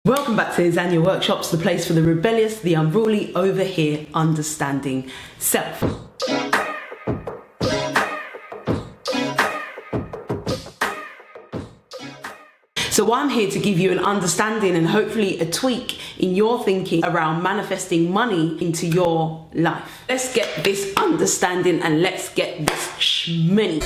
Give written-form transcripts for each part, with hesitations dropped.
Welcome back to the Azania workshops, the place for the rebellious, the unruly, over here understanding self. So I'm here to give you an understanding and hopefully a tweak in your thinking around manifesting money into your life. Let's get this understanding and let's get this shmoney.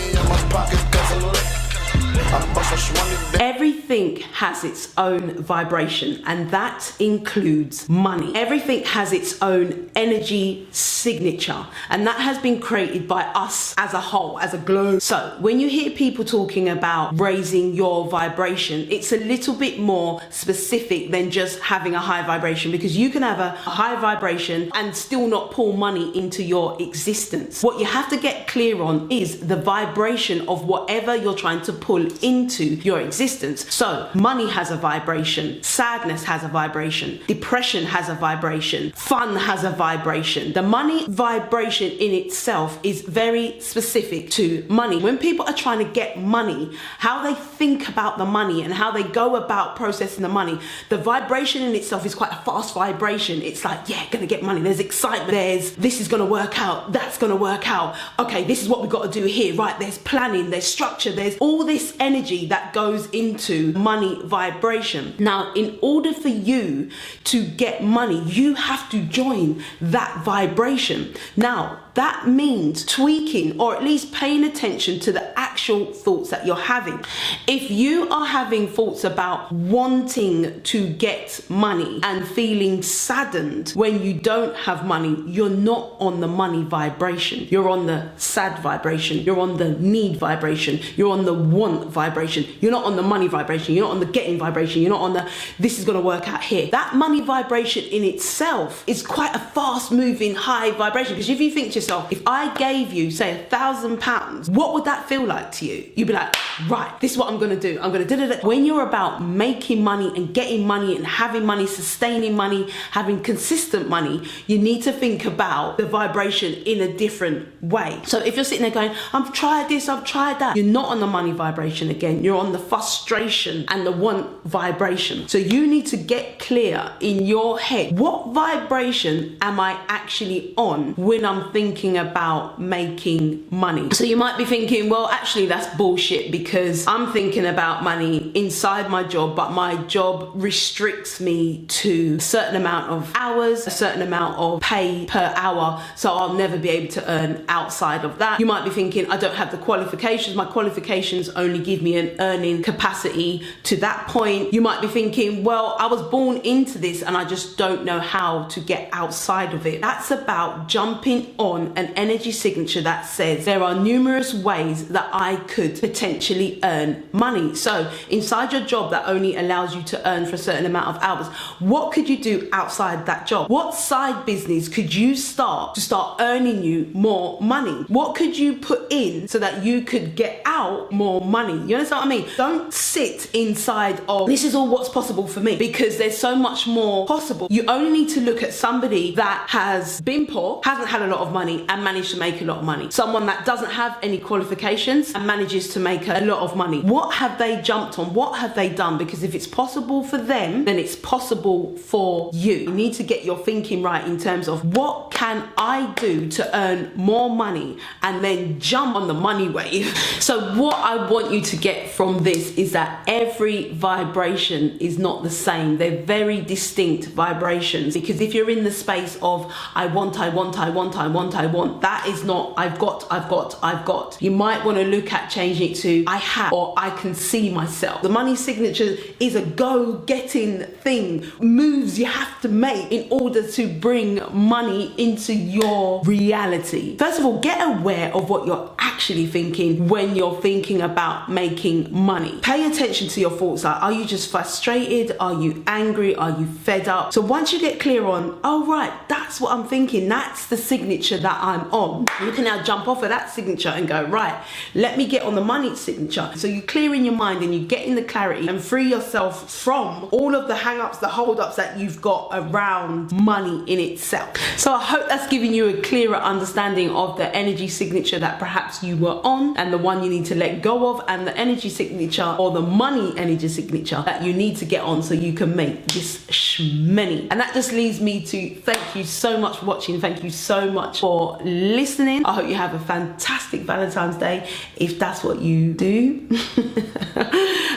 Everything has its own vibration, and that includes money. Everything has its own energy signature, and that has been created by us as a whole, as a globe. So when you hear people talking about raising your vibration, it's a little bit more specific than just having a high vibration, because you can have a high vibration and still not pull money into your existence. What you have to get clear on is the vibration of whatever you're trying to pull into your existence. So money has a vibration, sadness has a vibration, depression has a vibration, fun has a vibration. The money vibration in itself is very specific to money. When people are trying to get money, how they think about the money and how they go about processing the money, the vibration in itself is quite a fast vibration. It's like, yeah, gonna get money. There's excitement. There's, this is gonna work out. That's gonna work out. Okay, this is what we've got to do here. Right, there's planning, there's structure, there's all this energy that goes into money vibration. Now, in order for you to get money, you have to join that vibration. Now, that means tweaking, or at least paying attention to the actual thoughts that you're having. If you are having thoughts about wanting to get money and feeling saddened when you don't have money, you're not on the money vibration. You're on the sad vibration. You're on the need vibration. You're on the want vibration. You're not on the money vibration. You're not on the getting vibration. You're not on the, this is going to work out here. That money vibration in itself is quite a fast moving high vibration, because if you think to yourself, if I gave you, say, £1,000, what would that feel like to you? You'd be like, right, this is what I'm going to do. I'm going to do it. When you're about making money and getting money and having money, sustaining money, having consistent money, you need to think about the vibration in a different way. So if you're sitting there going, I've tried this, I've tried that, you're not on the money vibration again. You're on the frustration and the want vibration. So you need to get clear in your head, what vibration am I actually on when I'm thinking about making money? So you might be thinking, well, actually that's bullshit, because I'm thinking about money inside my job, but my job restricts me to a certain amount of hours, a certain amount of pay per hour, so I'll never be able to earn outside of that. You might be thinking, I don't have the qualifications. My qualifications only give me an earning capacity to that point. You might be thinking, well, I was born into this and I just don't know how to get outside of it. That's about jumping on an energy signature that says there are numerous ways that I could potentially earn money. So inside your job that only allows you to earn for a certain amount of hours, what could you do outside that job? What side business could you start to start earning you more money? What could you put in so that you could get out more money? You understand what I mean? Don't sit inside of, this is all what's possible for me, because there's so much more possible. You only need to look at somebody that has been poor, hasn't had a lot of money and managed to make a lot of money. Someone that doesn't have any qualifications and manages to make a lot of money. What have they jumped on? What have they done? Because if it's possible for them, then it's possible for you. You need to get your thinking right in terms of, what can I do to earn more money, and then jump on the money wave. So what I want you to get from this is that every vibration is not the same. They're very distinct vibrations, because if you're in the space of I want, that is not I've got. You might want to look at changing it to I have, or I can see myself. The money signature is a go-getting thing, moves you have to make in order to bring money into your reality. First of all, get aware of what you're actually thinking when you're thinking about making money. Pay attention to your thoughts. Like, are you just frustrated? Are you angry? Are you fed up? So once you get clear on, oh right, that's what I'm thinking, that's the signature that I'm on, you can now jump off of that signature and go, right, let me get on the money signature. So you clear in your mind and you get in the clarity and free yourself from all of the hang-ups, the hold-ups that you've got around money in itself. So I hope that's giving you a clearer understanding of the energy signature that perhaps you were on, and the one you need to let go of, and the energy signature or the money energy signature that you need to get on so you can make this shmoney. And that just leaves me to thank you so much for watching. Thank you so much for listening. I hope you have a fantastic Valentine's Day if that's what you do.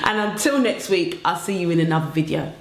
And until next week, I'll see you in another video.